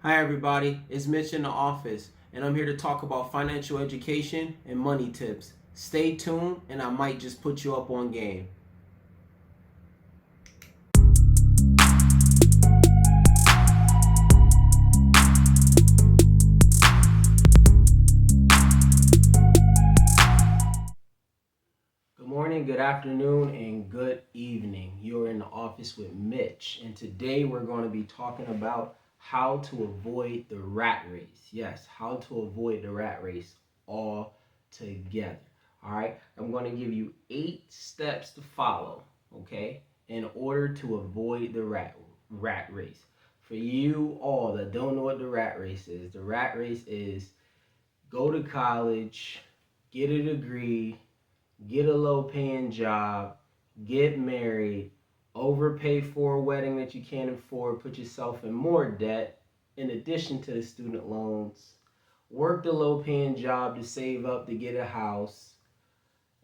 Hi everybody, it's Mitch in the office, and I'm here to talk about financial education and money tips. Stay tuned, and I might just put you up on game. Good morning, good afternoon, and good evening. You're in the office with Mitch, and today we're going to be talking about how to avoid the rat race. Yes, how to avoid the rat race altogether. All right, I'm going to give you 8 steps to follow, okay, in order to avoid the rat race. For you all that don't know what the rat race is go to college, get a degree, get a low paying job, get married, overpay for a wedding that you can't afford, put yourself in more debt in addition to the student loans, work the low paying job to save up to get a house.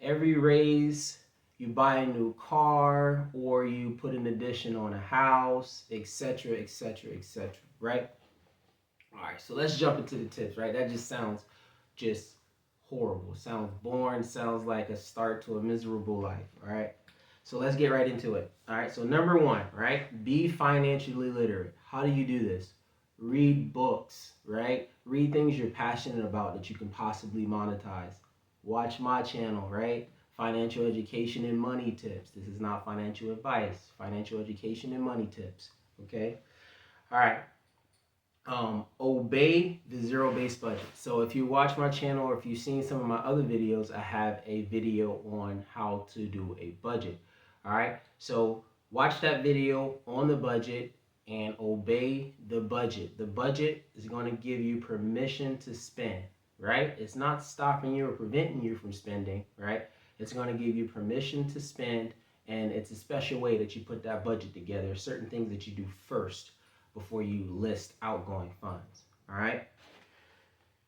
Every raise, you buy a new car or you put an addition on a house, etc., etc., etc., right? All right, so let's jump into the tips, right? That just sounds just horrible. Sounds boring. Sounds like a start to a miserable life, all right? So let's get right into it. All right, so number one, right? Be financially literate. How do you do this? Read books, right? Read things you're passionate about that you can possibly monetize. Watch my channel, right? Financial education and money tips. This is not financial advice. Financial education and money tips, okay? All right, obey the zero-based budget. So if you watch my channel or if you've seen some of my other videos, I have a video on how to do a budget. All right, so watch that video on the budget and obey the budget. The budget is going to give you permission to spend, right? It's not stopping you or preventing you from spending, right? It's going to give you permission to spend, and it's a special way that you put that budget together. Certain things that you do first before you list outgoing funds. All right.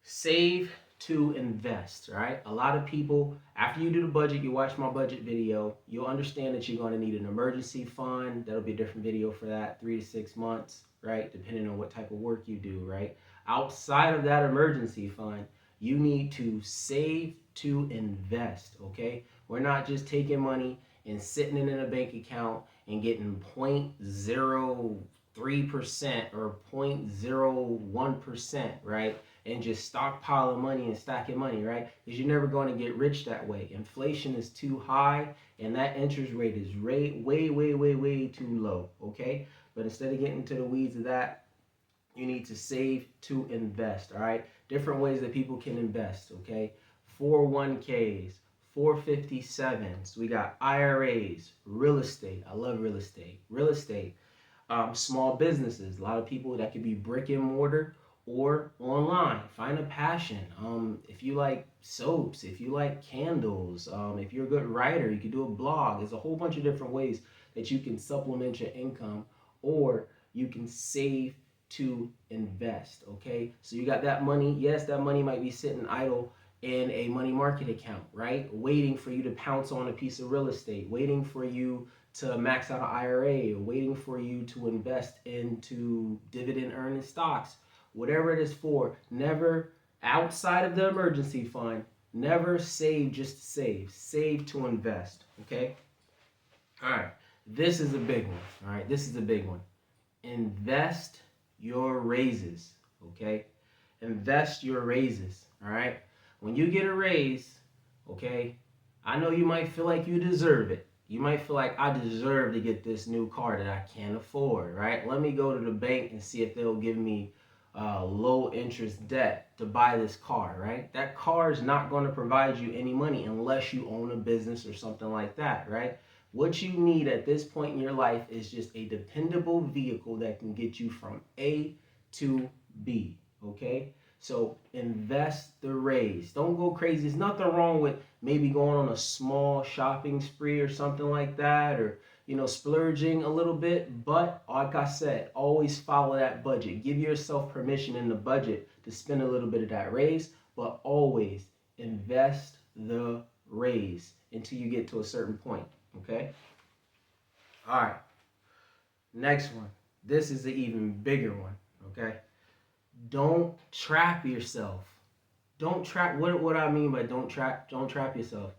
Save to invest. All right. A lot of people, after you do the budget, you watch my budget video, you'll understand that you're going to need an emergency fund. That'll be a different video for that, 3 to 6 months, right? Depending on what type of work you do, right? Outside of that emergency fund, you need to save to invest. Okay. We're not just taking money and sitting it in a bank account and getting 0.03% or 0.01%, right? And just stockpiling money and stacking money, right? Because you're never going to get rich that way. Inflation is too high, and that interest rate is way, way, way, way, way too low, okay? But instead of getting into the weeds of that, you need to save to invest, all right? Different ways that people can invest, okay? 401ks, 457s, we got IRAs, real estate. I love real estate. Real estate, small businesses. A lot of people that could be brick and mortar or online. Find a passion. If you like soaps, if you like candles, if you're a good writer, you could do a blog. There's a whole bunch of different ways that you can supplement your income, or you can save to invest. Okay, so you got that money. Yes, that money might be sitting idle in a money market account, right? Waiting for you to pounce on a piece of real estate, waiting for you to max out an IRA, waiting for you to invest into dividend earning stocks, whatever it is for. Never, outside of the emergency fund, never save just to save. Save to invest. Okay? All right. This is a big one. All right. This is a big one. Invest your raises. Okay? Invest your raises. All right? When you get a raise, okay, I know you might feel like you deserve it. You might feel like I deserve to get this new car that I can't afford, right? Let me go to the bank and see if they'll give me low interest debt to buy this car, right? That car is not going to provide you any money unless you own a business or something like that, right? What you need at this point in your life is just a dependable vehicle that can get you from A to B, okay? So invest the raise. Don't go crazy. There's nothing wrong with maybe going on a small shopping spree or something like that, or splurging a little bit. But like I said, always follow that budget. Give yourself permission in the budget to spend a little bit of that raise, but always invest the raise until you get to a certain point. Okay? All right. Next one. This is the even bigger one. Okay? Don't trap yourself. Don't trap. What I mean by don't trap yourself.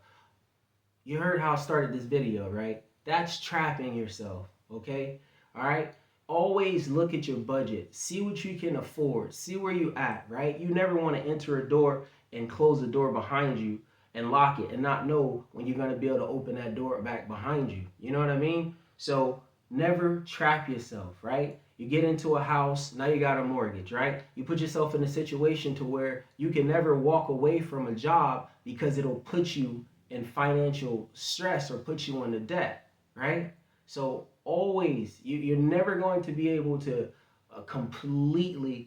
You heard how I started this video, right? That's trapping yourself, okay? All right? Always look at your budget. See what you can afford. See where you at, right? You never want to enter a door and close the door behind you and lock it and not know when you're going to be able to open that door back behind you. You know what I mean? So never trap yourself, right? You get into a house, now you got a mortgage, right? You put yourself in a situation to where you can never walk away from a job because it'll put you in financial stress or put you into debt, right? So always, you're never going to be able to completely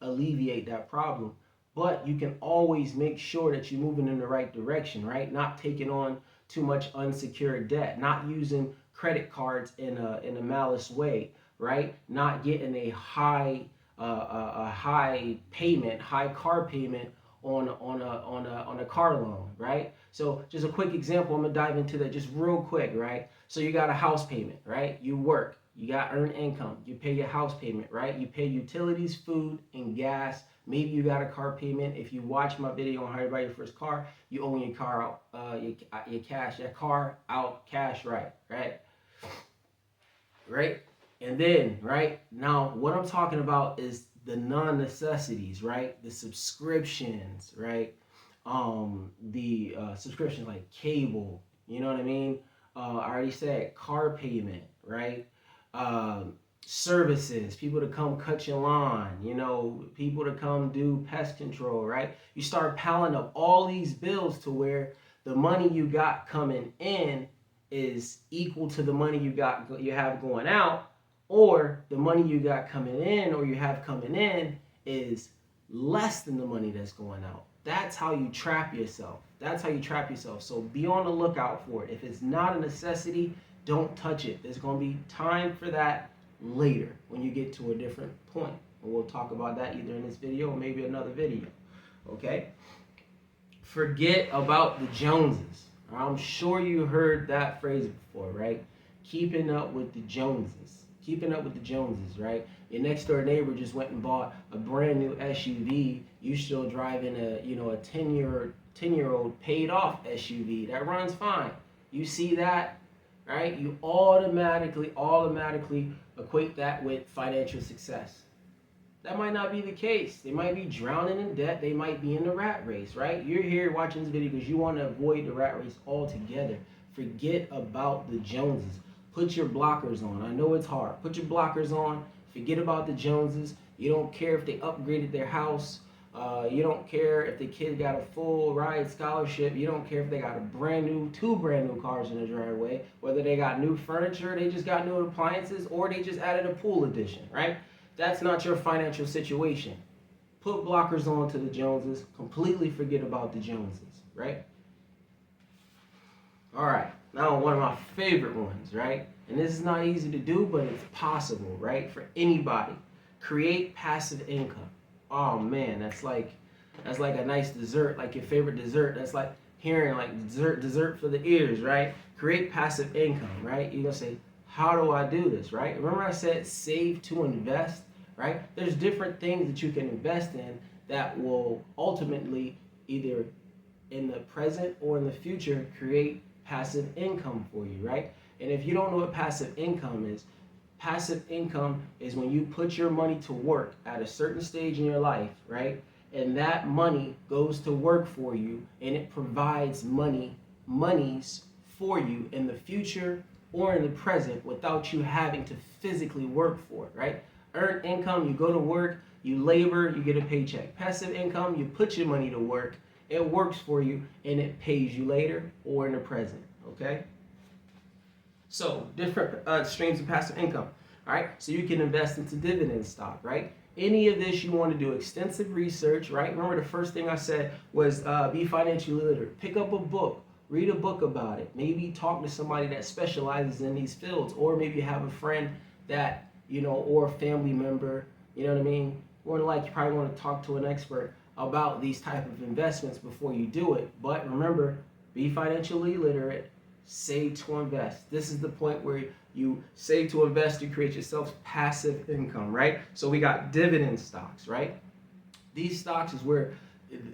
alleviate that problem, but you can always make sure that you're moving in the right direction, right? Not taking on too much unsecured debt, not using credit cards in a malice way, right? Not getting a high payment, high car payment on a car loan, right? So just a quick example, I'm gonna dive into that just real quick, right? So you got a house payment, right? You work, you got earned income, you pay your house payment, right? You pay utilities, food, and gas. Maybe you got a car payment. If you watch my video on how to buy your first car, you own your car out, your car out cash, right? Right? And then, right now, what I'm talking about is the non-necessities, right? The subscriptions, right? The subscriptions like cable, you know what I mean? I already said car payment, right? Services, people to come cut your lawn, you know, people to come do pest control, right? You start piling up all these bills to where the money you got coming in is equal to the money you have going out, or the money you got coming in or you have coming in is less than the money that's going out. That's how you trap yourself. That's how you trap yourself. So be on the lookout for it. If it's not a necessity, don't touch it. There's going to be time for that later when you get to a different point. And we'll talk about that either in this video or maybe another video. Okay? Forget about the Joneses. I'm sure you heard that phrase before, right? Keeping up with the Joneses. Keeping up with the Joneses, right? Your next door neighbor just went and bought a brand new SUV. You still driving a 10-year-old paid off SUV that runs fine. You see that, right? You automatically equate that with financial success. That might not be the case. They might be drowning in debt. They might be in the rat race, right? You're here watching this video because you want to avoid the rat race altogether. Forget about the Joneses. Put your blockers on. I know it's hard. Put your blockers on. Forget about the Joneses. You don't care if they upgraded their house. You don't care if the kid got a full ride scholarship. You don't care if they got two brand new cars in the driveway. Whether they got new furniture, they just got new appliances, or they just added a pool addition, right? That's not your financial situation. Put blockers on to the Joneses. Completely forget about the Joneses, right? All right. Now, one of my favorite ones, right? And this is not easy to do, but it's possible, right? For anybody. Create passive income. Oh man, that's like a nice dessert, like your favorite dessert. That's like hearing like dessert for the ears, right? Create passive income, right? You're gonna say, how do I do this, right? Remember I said save to invest, right? There's different things that you can invest in that will ultimately either in the present or in the future create passive income for you, right? And if you don't know what passive income is when you put your money to work at a certain stage in your life, right? And that money goes to work for you and it provides monies for you in the future or in the present without you having to physically work for it, right? Earned income, you go to work, you labor, you get a paycheck. Passive income, you put your money to work, it works for you, and it pays you later or in the present, okay? So, different streams of passive income, all right? So you can invest into dividend stock, right? Any of this you want to do extensive research, right? Remember the first thing I said was be financially literate. Pick up a book. Read a book about it. Maybe talk to somebody that specializes in these fields, or maybe you have a friend that, or a family member, you know what I mean? Or like you probably want to talk to an expert about these type of investments before you do it. But remember, be financially literate, save to invest. This is the point where You save to invest to create yourself passive income, right? So we got dividend stocks, right? These stocks is where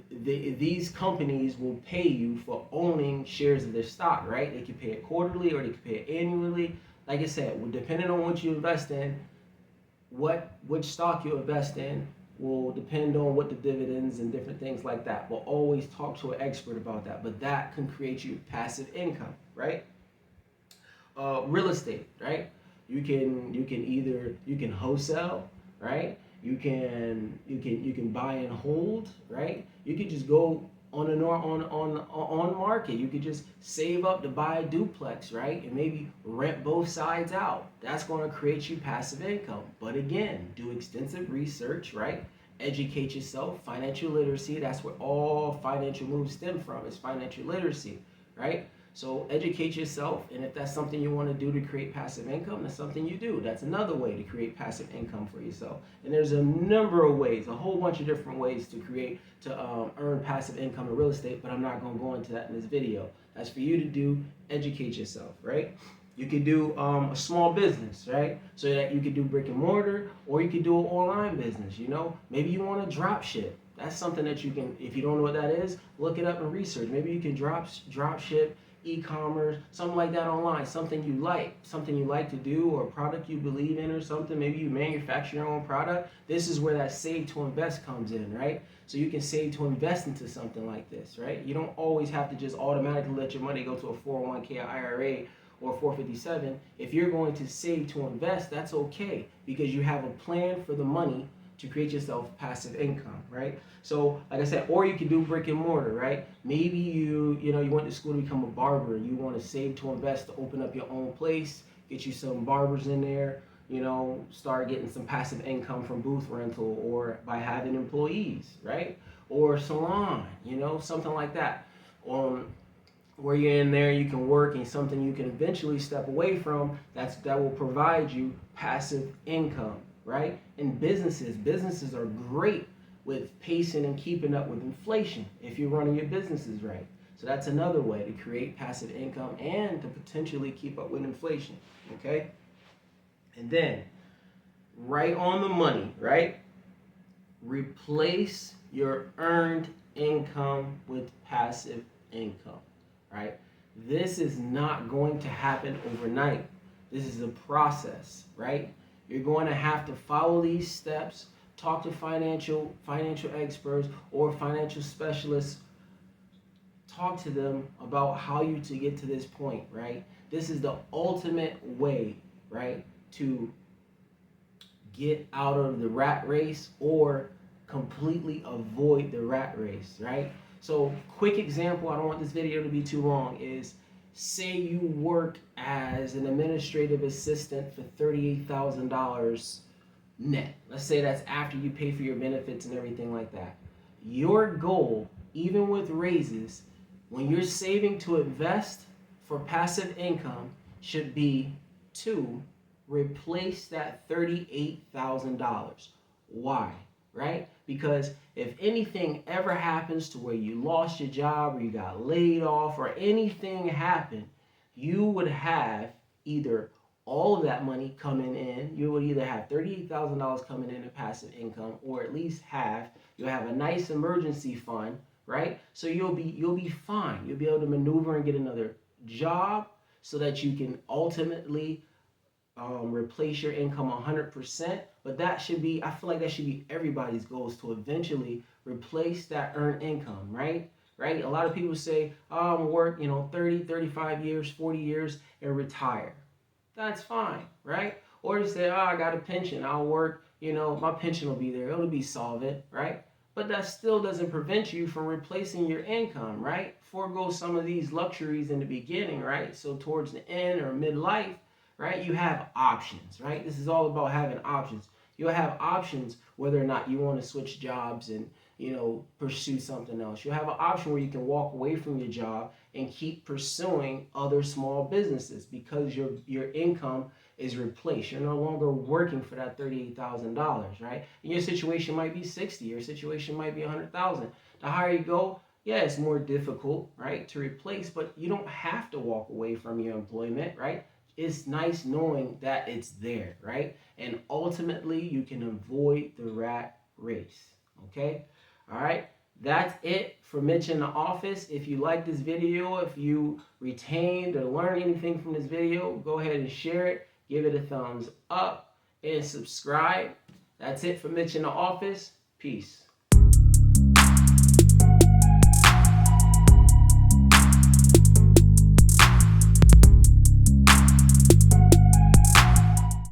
these companies will pay you for owning shares of their stock, right? They can pay it quarterly or they can pay it annually. Like I said, depending on what you invest in, which stock you invest in will depend on what the dividends and different things like that. We'll always talk to an expert about that, but that can create you passive income, right? Real estate, right? You can wholesale, right? You can buy and hold, right? You can just go on market. You could just save up to buy a duplex, right? And maybe rent both sides out. That's going to create you passive income. But again, do extensive research, right? Educate yourself. Financial literacy, that's where all financial moves stem from, is financial literacy, right? So educate yourself, and if that's something you want to do to create passive income, that's something you do. That's another way to create passive income for yourself. And there's a number of ways, a whole bunch of different ways to earn passive income in real estate, but I'm not going to go into that in this video. That's for you to do. Educate yourself, right? You could do a small business, right? So that you could do brick and mortar, or you could do an online business, Maybe you want to drop ship. That's something that you can, if you don't know what that is, look it up and research. Maybe you can drop ship, e-commerce, something like that online, something you like to do, or a product you believe in or something. Maybe you manufacture your own product. This is where that save to invest comes in, right? So you can save to invest into something like this, right? You don't always have to just automatically let your money go to a 401k, IRA, or 457. If you're going to save to invest, that's okay, because you have a plan for the money to create yourself passive income, right? So like I said, or you can do brick and mortar, right? Maybe you went to school to become a barber. You want to save to invest to open up your own place, get you some barbers in there, start getting some passive income from booth rental or by having employees, right? Or salon, something like that. Where you're in there, you can work, and something you can eventually step away from that will provide you passive income, right? And businesses are great with pacing and keeping up with inflation if you're running your businesses right. So that's another way to create passive income and to potentially keep up with inflation, okay? And then, right on the money, right? Replace your earned income with passive income, right? This is not going to happen overnight. This is a process, right? You're going to have to follow these steps, talk to financial experts or financial specialists. Talk to them about how you to get to this point, right? This is the ultimate way, right, to get out of the rat race or completely avoid the rat race, right? So, quick example, I don't want this video to be too long, is say you work as an administrative assistant for $38,000 net. Let's say that's after you pay for your benefits and everything like that. Your goal, even with raises, when you're saving to invest for passive income, should be to replace that $38,000. Why? Right? Because if anything ever happens to where you lost your job or you got laid off or anything happened, you would have either all of that money coming in. You would either have $38,000 coming in passive income, or at least you'll have a nice emergency fund, right? So you'll be fine. You'll be able to maneuver and get another job so that you can ultimately replace your income 100%. But I feel like that should be everybody's goal, is to eventually replace that earned income, right? A lot of people say, I'm gonna work 30, 35 years, 40 years and retire. That's fine, right? Or you say, I got a pension, I'll work, my pension will be there, it'll be solvent, right? But that still doesn't prevent you from replacing your income, right? Forego some of these luxuries in the beginning, right? So towards the end or midlife, right, you have options, right? This is all about having options. You'll have options whether or not you want to switch jobs and pursue something else. You'll have an option where you can walk away from your job and keep pursuing other small businesses because your income is replaced. You're no longer working for that $38,000, right? And your situation might be 60, your situation might be 100,000. The higher you go, yeah, it's more difficult, right, to replace, but you don't have to walk away from your employment, right? it's nice knowing that it's there, right? And ultimately, you can avoid the rat race, okay? All right, that's it for Mitch in the Office. If you like this video, if you retained or learned anything from this video, go ahead and share it, give it a thumbs up, and subscribe. That's it for Mitch in the Office. Peace.